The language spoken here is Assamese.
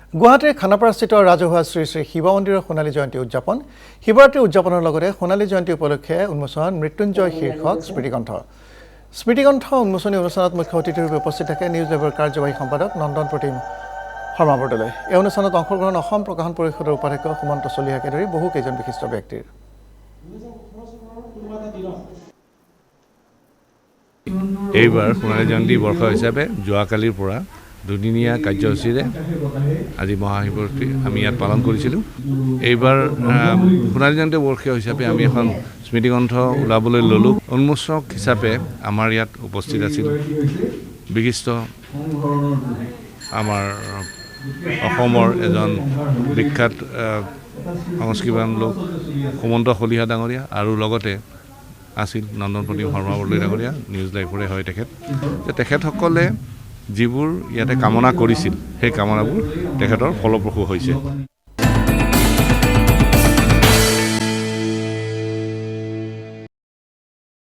গুৱাহাটীৰ খানাপাৰাস্থিত ৰাজহুৱা শ্ৰী শ্ৰী শিৱ মন্দিৰৰ সোণালী জয়ন্তী উদযাপন শিৱৰাত্ৰি উদযাপনৰ লগতে সোণালী জয়ন্তী উপলক্ষে উন্মোচন মৃত্যুঞ্জয় শীৰ্ষক স্মৃতিগ্ৰন্থ উন্মোচনী অনুষ্ঠানত মুখ্য অতিথিৰূপে উপস্থিত থাকে নিউজ লেভৰ কাৰ্যবাহী সম্পাদক নন্দন প্ৰতিম শৰ্মা বৰদলৈ। এই অনুষ্ঠানত অংশগ্ৰহণ অসম প্ৰকাশন পৰিষদৰ উপাধ্যক্ষ সুমন্ত চলিহাকে ধৰি বহুকেইজন বিশিষ্ট ব্যক্তিৰ। এইবাৰ সোণালী জয়ন্তী বৰ্ষ হিচাপে যোৱাকালিৰ পৰা দুদিনীয়া কাৰ্যসূচীৰে আজি মহাশিৱৰাত্ৰি আমি ইয়াত পালন কৰিছিলোঁ। এইবাৰ সোণালী জয়ন্তী বৰ্ষ হিচাপে আমি এখন স্মৃতিগ্ৰন্থ ওলাবলৈ ল'লোঁ। উন্মোচক হিচাপে আমাৰ ইয়াত উপস্থিত আছিল বিশিষ্ট আমাৰ অসমৰ এজন বিখ্যাত সংস্কৃতিবান লোক সুমন্ত চলিহা ডাঙৰীয়া আৰু লগতে আছিল নন্দন প্ৰতিম শৰ্মা বৰদলৈ ডাঙৰীয়া নিউজ লাইভৰে হয় তেখেতসকলে যিবোৰ ইয়াতে কামনা কৰিছিল সেই কামনাবোৰ তেখেতৰ ফলপ্ৰসূ হৈছে।